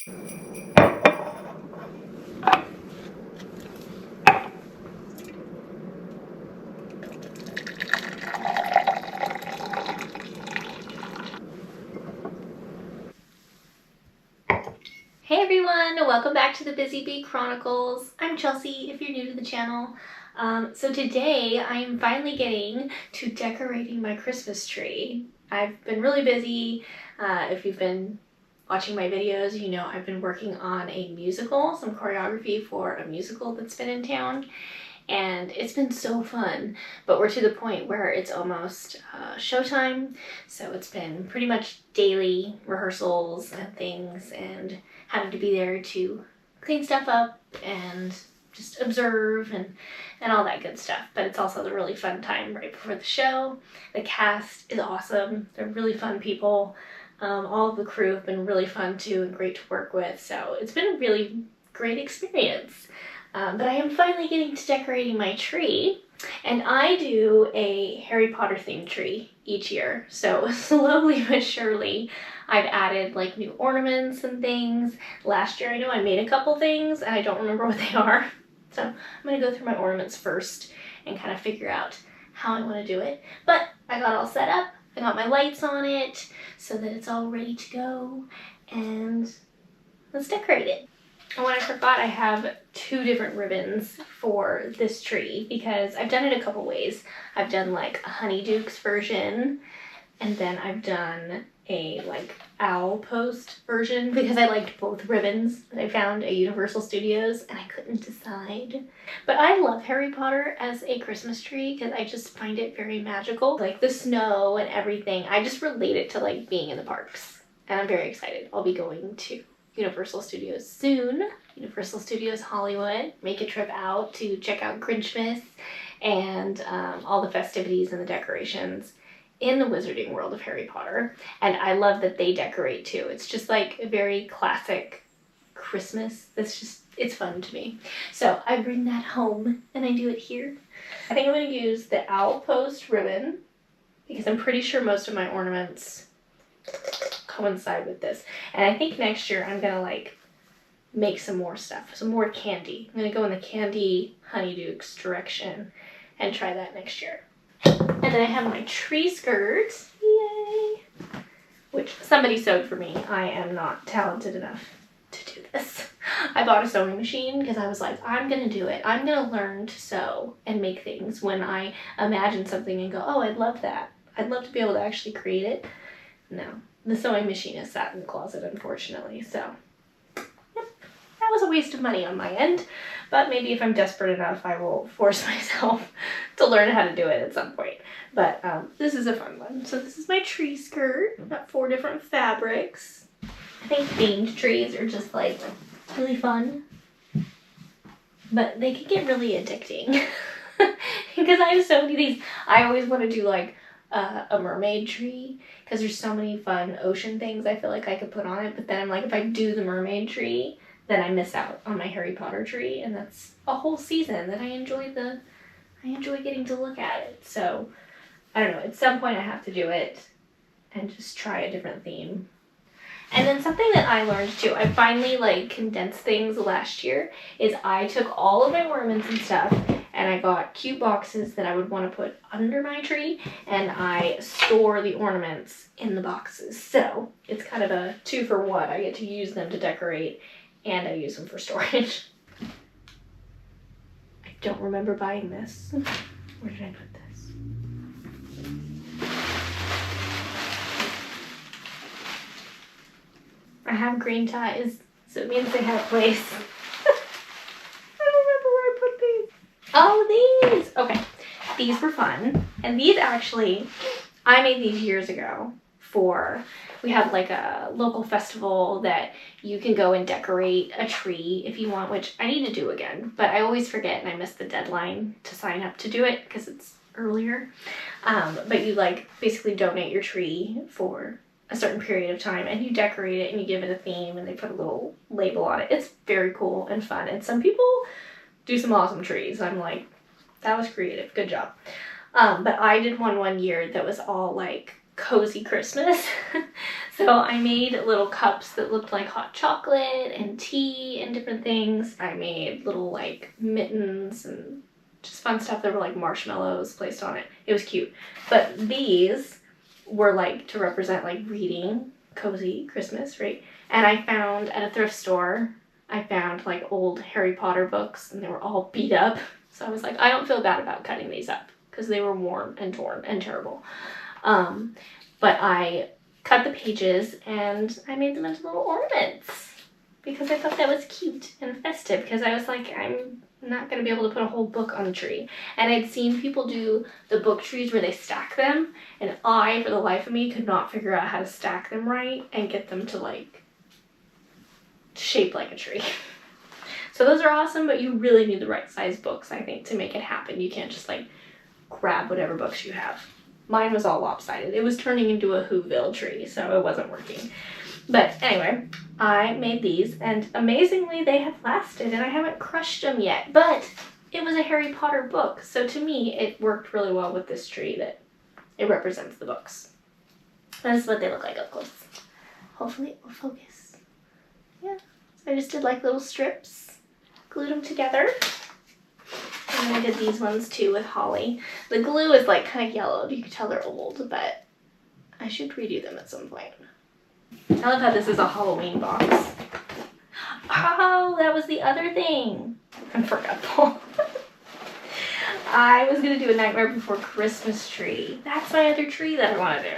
Hey everyone, welcome back to the Busy Bee Chronicles. I'm Chelsea if you're new to the channel. So today I'm finally getting to decorating my Christmas tree. I've been really busy. If you've been watching my videos, you know I've been working on a musical, some choreography for a musical that's been in town. And it's been so fun, but we're to the point where it's almost showtime, so it's been pretty much daily rehearsals and things, and having to be there to clean stuff up and just observe and all that good stuff. But it's also the really fun time right before the show. The cast is awesome. They're really fun people. All of the crew have been really fun too and great to work with, so it's been a really great experience. But I am finally getting to decorating my tree, and I do a Harry Potter themed tree each year. So slowly but surely I've added like new ornaments and things. Last year I know I made a couple things and I don't remember what they are. So I'm going to go through my ornaments first and kind of figure out how I want to do it. But I got all set up. I got my lights on it so that it's all ready to go, and let's decorate it. And what I forgot, I have 2 different ribbons for this tree because I've done it a couple ways. I've done like a Honeydukes version, and then I've done a like owl post version because I liked both ribbons that I found at Universal Studios and I couldn't decide. But I love Harry Potter as a Christmas tree because I just find it very magical. Like the snow and everything, I just relate it to like being in the parks, and I'm very excited. I'll be going to Universal Studios soon. Universal Studios Hollywood. Make a trip out to check out Grinchmas and all the festivities and the decorations in the wizarding world of Harry Potter. And I love that they decorate too. It's just like a very classic Christmas. It's fun to me. So I bring that home and I do it here. I think I'm going to use the owl post ribbon because I'm pretty sure most of my ornaments coincide with this. And I think next year I'm gonna like make some more stuff, some more candy. I'm gonna go in the candy Honeydukes direction and try that next year. And then I have my tree skirt, yay, which somebody sewed for me. I am not talented enough to do this. I bought a sewing machine because I was like, I'm gonna do it. I'm gonna learn to sew and make things when I imagine something and go, oh, I'd love that. I'd love to be able to actually create it. No. The sewing machine is sat in the closet, unfortunately, so yep, that was a waste of money on my end, but maybe if I'm desperate enough, I will force myself to learn how to do it at some point. But this is a fun one. So this is my tree skirt. I've got 4 different fabrics. I think themed trees are just like really fun, but they can get really addicting because I have so many of these. I always want to do like a mermaid tree because there's so many fun ocean things I feel like I could put on it, but then I'm like, if I do the mermaid tree, then I miss out on my Harry Potter tree, and that's a whole season that I enjoy getting to look at it. So I don't know, at some point I have to do it and just try a different theme. And then something that I learned too, I finally like condensed things last year, is I took all of my ornaments and stuff and I got cute boxes that I would want to put under my tree, and I store the ornaments in the boxes. So it's kind of a 2-for-1. I get to use them to decorate and I use them for storage. I don't remember buying this. Where did I put this? I have green ties, so it means they have a place. I don't remember where I put these. Oh, these! Okay, these were fun. And these actually, I made these years ago we had like a local festival that you can go and decorate a tree if you want, which I need to do again, but I always forget and I miss the deadline to sign up to do it because it's earlier. But you like basically donate your tree for a certain period of time and you decorate it and you give it a theme and they put a little label on it. It's very cool and fun, and some people do some awesome trees. I'm like, that was creative, good job. But I did one year that was all like cozy Christmas. So I made little cups that looked like hot chocolate and tea and different things. I made little like mittens and just fun stuff. There were like marshmallows placed on it. It was cute. But these were like to represent like reading, cozy Christmas, right? And I found at a thrift store, I found like old Harry Potter books and they were all beat up. So I was like, I don't feel bad about cutting these up because they were worn and torn and terrible. But I cut the pages and I made them into little ornaments because I thought that was cute and festive, because I was like, I'm not going to be able to put a whole book on the tree. And I'd seen people do the book trees where they stack them, and I, for the life of me, could not figure out how to stack them right and get them to like shape like a tree. So those are awesome, but you really need the right size books, I think, to make it happen. You can't just like grab whatever books you have. Mine was all lopsided. It was turning into a Whoville tree, so it wasn't working. But anyway, I made these, and amazingly they have lasted, and I haven't crushed them yet. But it was a Harry Potter book, so to me it worked really well with this tree that it represents the books. This is what they look like up close. Hopefully it will focus. Yeah, so I just did like little strips, glued them together. And then I did these ones too with holly. The glue is like kind of yellowed. You can tell they're old, but I should redo them at some point. I love how this is a Halloween box. Oh, that was the other thing. I forgot. I was going to do a Nightmare Before Christmas tree. That's my other tree that I want to do.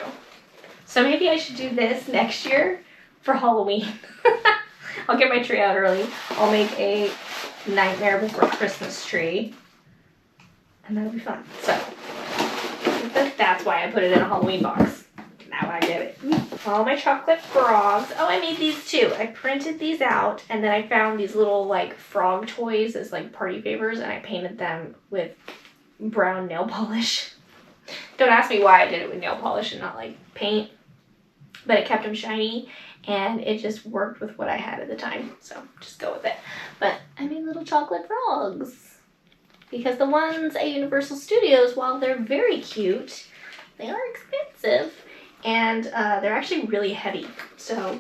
So maybe I should do this next year for Halloween. I'll get my tree out early. I'll make a Nightmare Before Christmas tree. And that'll be fun. So that's why I put it in a Halloween box. Now I get it. All my chocolate frogs. Oh, I made these too. I printed these out, and then I found these little like frog toys as like party favors, and I painted them with brown nail polish. Don't ask me why I did it with nail polish and not like paint, but it kept them shiny, and it just worked with what I had at the time. So just go with it. But I made little chocolate frogs. Because the ones at Universal Studios, while they're very cute, they are expensive, and they're actually really heavy. So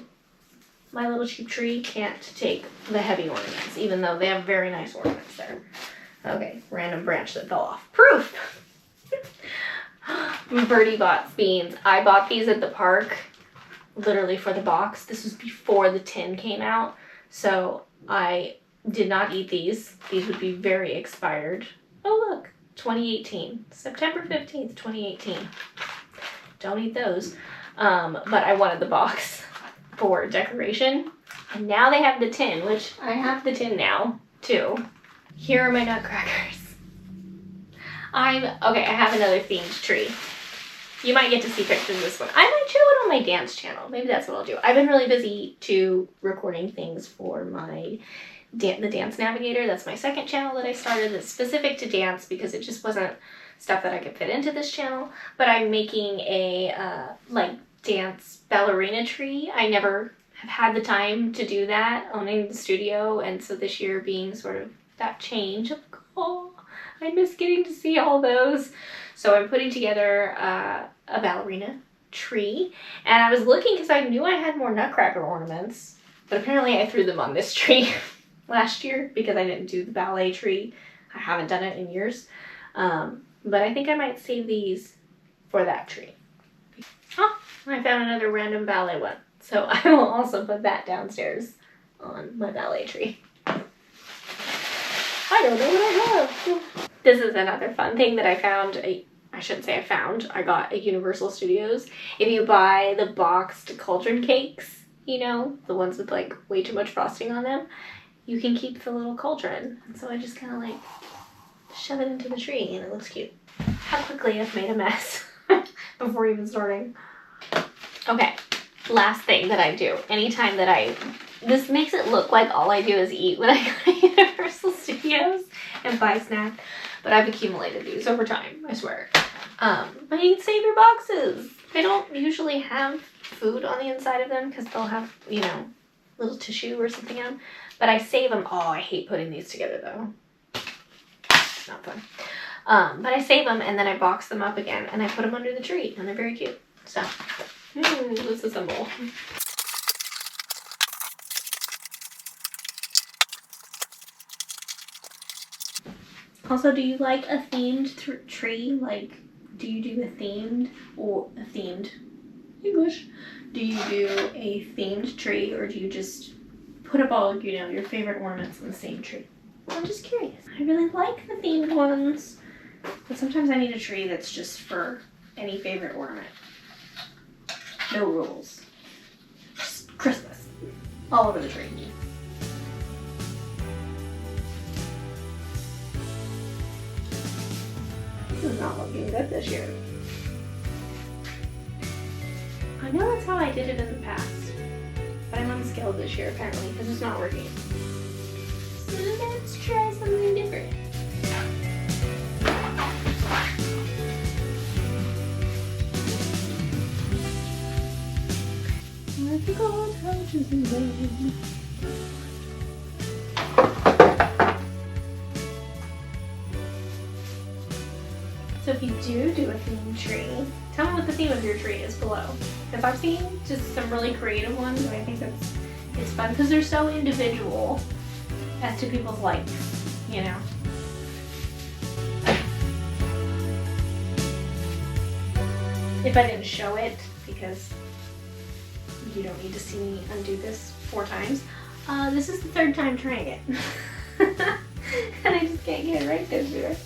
my little cheap tree can't take the heavy ornaments, even though they have very nice ornaments there. Okay, random branch that fell off. Proof! Birdie bought beans. I bought these at the park, literally for the box. This was before the tin came out, so I did not eat these. These would be very expired. Oh look, 2018. September 15th, 2018. Don't eat those. But I wanted the box for decoration. And now they have the tin, which I have the tin now, too. Here are my nutcrackers. Okay, I have another themed tree. You might get to see pictures of this one. I might show it on my dance channel. Maybe that's what I'll do. I've been really busy recording things for my the Dance Navigator. That's my second channel that I started that's specific to dance, because it just wasn't stuff that I could fit into this channel. But I'm making a like dance ballerina tree. I never have had the time to do that, owning the studio, and so this year being sort of that change of, oh, I miss getting to see all those. So I'm putting together a ballerina tree, and I was looking because I knew I had more nutcracker ornaments, but apparently I threw them on this tree last year because I didn't do the ballet tree. I haven't done it in years. But I think I might save these for that tree. Oh, I found another random ballet one. So I will also put that downstairs on my ballet tree. I don't know what I have. This is another fun thing that I found. I shouldn't say I found. I got at Universal Studios. If you buy the boxed cauldron cakes, you know, the ones with like way too much frosting on them, you can keep the little cauldron. And so I just kind of like shove it into the tree and it looks cute. How quickly I've made a mess before even starting. Okay, last thing that I do. Anytime that this makes it look like all I do is eat when I go to Universal Studios and buy snacks. But I've accumulated these over time, I swear. But you can save your boxes. They don't usually have food on the inside of them because they'll have, you know, little tissue or something on them. But I save them. Oh, I hate putting these together though. Not fun. But I save them and then I box them up again and I put them under the tree and they're very cute. So, let's assemble. Also, do you like a themed tree? Like, do you do a themed English? Do you do a themed tree, or do you just put up all, your favorite ornaments on the same tree? I'm just curious. I really like the themed ones, but sometimes I need a tree that's just for any favorite ornament. No rules. Just Christmas. All over the tree. This is not looking good this year. I know that's how I did it in the past, but I'm unskilled this year apparently because it's not working. So let's try something different. I forgot how to sing. So if you do a theme tree, tell me what the theme of your tree is below. Because I've seen just some really creative ones, and I think it's fun because they're so individual as to people's likes, If I didn't show it, because you don't need to see me undo this 4 times, this is the 3rd time trying it. And I just can't get it right this year.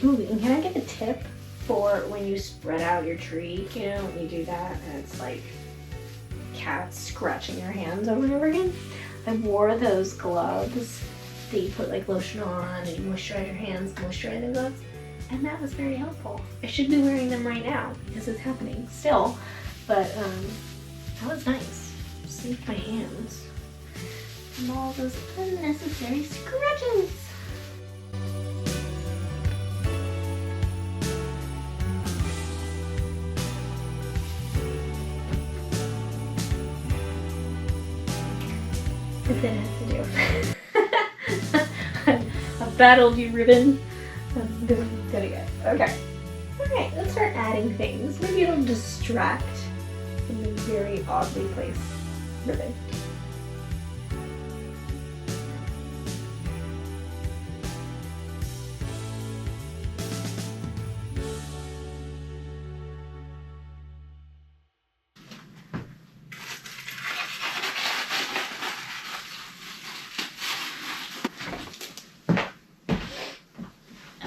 Ooh, and can I get a tip for when you spread out your tree? When you do that and it's like cats scratching your hands over and over again? I wore those gloves that you put like lotion on and you moisturize your hands, moisturizing gloves, and that was very helpful. I should be wearing them right now because it's happening still, but that was nice. Saved my hands from all those unnecessary scratches. But then I have to do. I've battled you, ribbon. I'm gonna get. Okay. Alright, let's start adding things. Maybe it'll distract from the very oddly placed ribbon.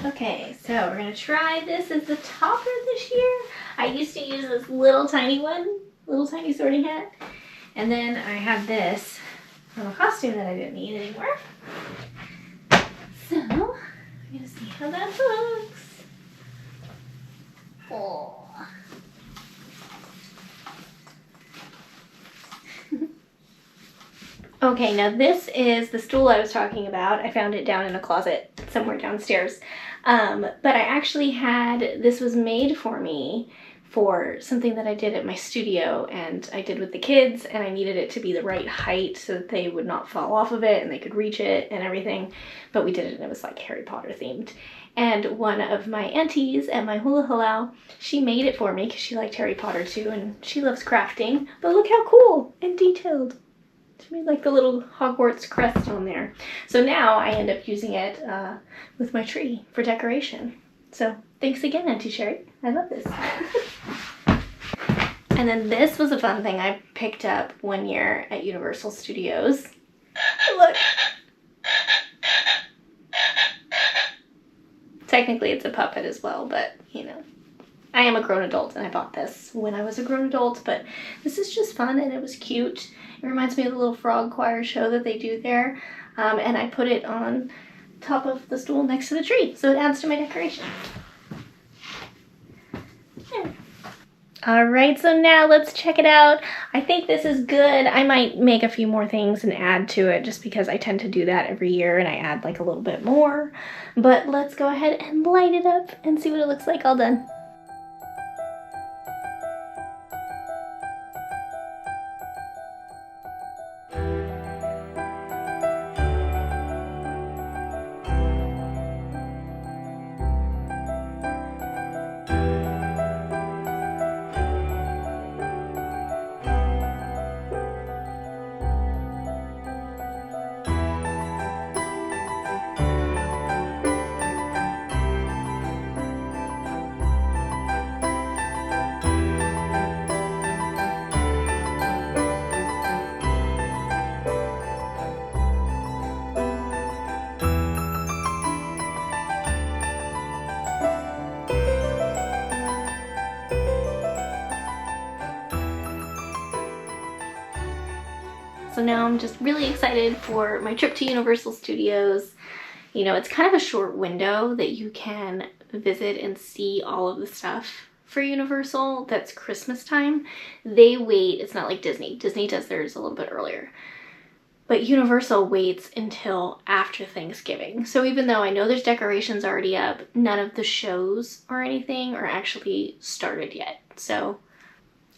Okay, so we're gonna try this as the topper this year. I used to use this little tiny sorting hat. And then I have this little costume that I didn't need anymore. So, we're gonna see how that looks. Oh. Okay, now this is the stool I was talking about. I found it down in a closet somewhere downstairs. But I actually this was made for me for something that I did at my studio and I did with the kids, and I needed it to be the right height so that they would not fall off of it and they could reach it and everything. But we did it and it was like Harry Potter themed. And one of my aunties at my hula halau, she made it for me because she liked Harry Potter too and she loves crafting. But look how cool and detailed. She made like the little Hogwarts crest on there. So now I end up using it with my tree for decoration. So thanks again, Auntie Sherry. I love this. And then this was a fun thing I picked up one year at Universal Studios. Look. Technically it's a puppet as well, but I am a grown adult and I bought this when I was a grown adult, but this is just fun and it was cute. It reminds me of the little frog choir show that they do there. And I put it on top of the stool next to the tree, so it adds to my decoration. There. Alright, so now let's check it out. I think this is good. I might make a few more things and add to it just because I tend to do that every year and I add like a little bit more. But let's go ahead and light it up and see what it looks like all done. So now I'm just really excited for my trip to Universal Studios. You know, it's kind of a short window that you can visit and see all of the stuff for Universal that's Christmas time. They wait, it's not like Disney. Disney does theirs a little bit earlier. But Universal waits until after Thanksgiving. So even though I know there's decorations already up, none of the shows or anything are actually started yet. So,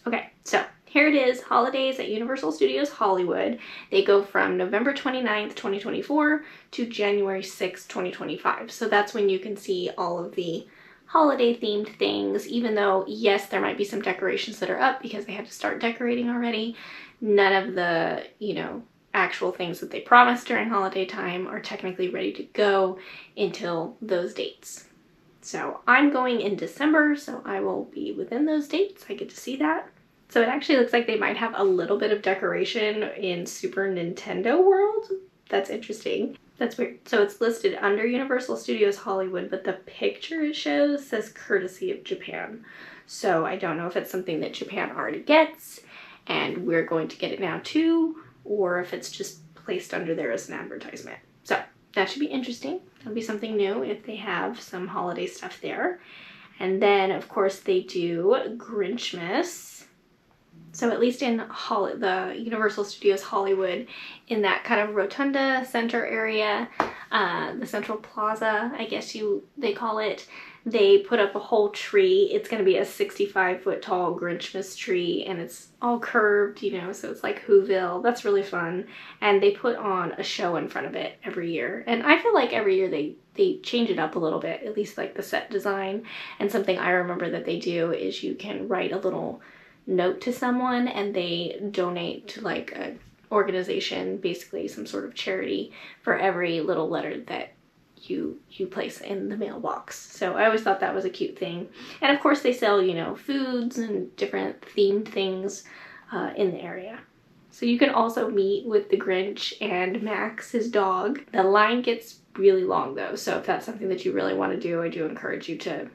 okay, so here it is, holidays at Universal Studios Hollywood. They go from November 29th, 2024 to January 6th, 2025. So that's when you can see all of the holiday themed things, even though yes, there might be some decorations that are up because they had to start decorating already. None of the, you know, actual things that they promised during holiday time are technically ready to go until those dates. So I'm going in December, so I will be within those dates. I get to see that. So it actually looks like they might have a little bit of decoration in Super Nintendo World. That's interesting. That's weird. So it's listed under Universal Studios Hollywood, but the picture it shows says courtesy of Japan. So I don't know if it's something that Japan already gets and we're going to get it now too, or if it's just placed under there as an advertisement. So that should be interesting. That'll be something new if they have some holiday stuff there. And then of course they do Grinchmas. So at least in the Universal Studios Hollywood, in that kind of rotunda center area, the Central Plaza, I guess they call it, they put up a whole tree. It's going to be a 65-foot tall Grinchmas tree, and it's all curved, you know, so it's like Whoville. That's really fun. And they put on a show in front of it every year. And I feel like every year they change it up a little bit, at least like the set design. And something I remember that they do is you can write a little note to someone and they donate to like an organization, basically some sort of charity, for every little letter that you place in the mailbox. So I always thought that was a cute thing. And of course they sell, you know, foods and different themed things in the area. So you can also meet with the Grinch and Max, his dog. The line gets really long though, so if that's something that you really want to do, I do encourage you to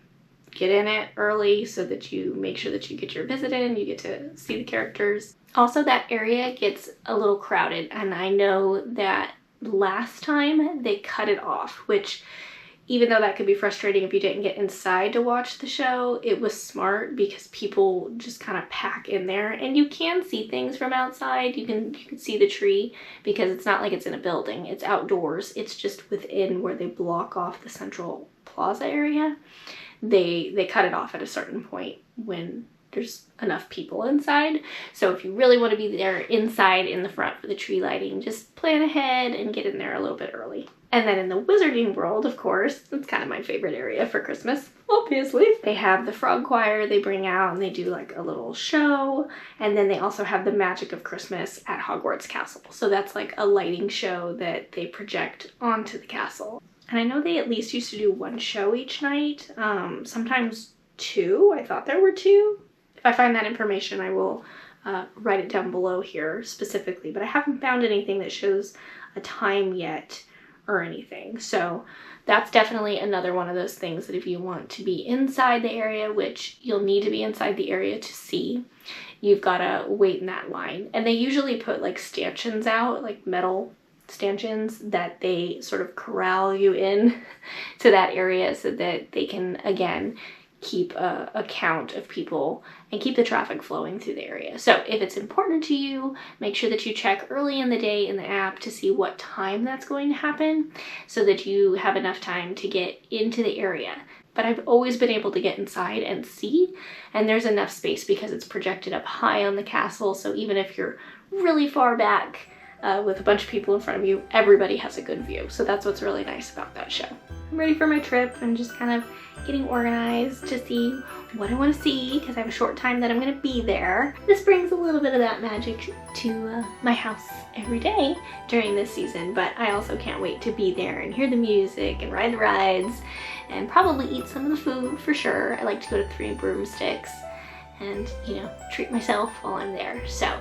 get in it early so that you make sure that you get your visit in, you get to see the characters. Also, that area gets a little crowded, and I know that last time they cut it off, which even though that could be frustrating if you didn't get inside to watch the show, it was smart because people just kind of pack in there, and you can see things from outside. You can see the tree because it's not like it's in a building, it's outdoors. It's just within where they block off the Central Plaza area. They cut it off at a certain point when there's enough people inside. So if you really want to be there inside in the front for the tree lighting, just plan ahead and get in there a little bit early. And then in the Wizarding World, of course, that's kind of my favorite area for Christmas, obviously. They have the frog choir they bring out and they do like a little show. And then they also have the Magic of Christmas at Hogwarts Castle. So that's like a lighting show that they project onto the castle. And I know they at least used to do one show each night, sometimes two. I thought there were two. If I find that information, I will write it down below here specifically, but I haven't found anything that shows a time yet or anything. So that's definitely another one of those things that if you want to be inside the area, which you'll need to be inside the area to see, you've got to wait in that line. And they usually put like stanchions out, like metal stanchions that they sort of corral you in to that area so that they can, again, keep a count of people and keep the traffic flowing through the area. So if it's important to you, make sure that you check early in the day in the app to see what time that's going to happen so that you have enough time to get into the area. But I've always been able to get inside and see, and there's enough space because it's projected up high on the castle, so even if you're really far back with a bunch of people in front of you, everybody has a good view. So that's what's really nice about that show. I'm ready for my trip and just kind of getting organized to see what I want to see because I have a short time that I'm going to be there. This brings a little bit of that magic to my house every day during this season, but I also can't wait to be there and hear the music and ride the rides and probably eat some of the food for sure. I like to go to Three Broomsticks and, you know, treat myself while I'm there. So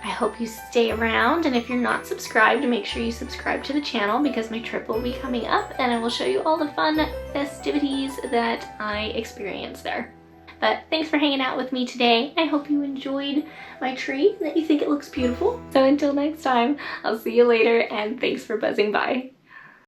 I hope you stay around, and if you're not subscribed, make sure you subscribe to the channel because my trip will be coming up and I will show you all the fun festivities that I experience there. But thanks for hanging out with me today. I hope you enjoyed my tree, that you think it looks beautiful. So until next time, I'll see you later, and thanks for buzzing by.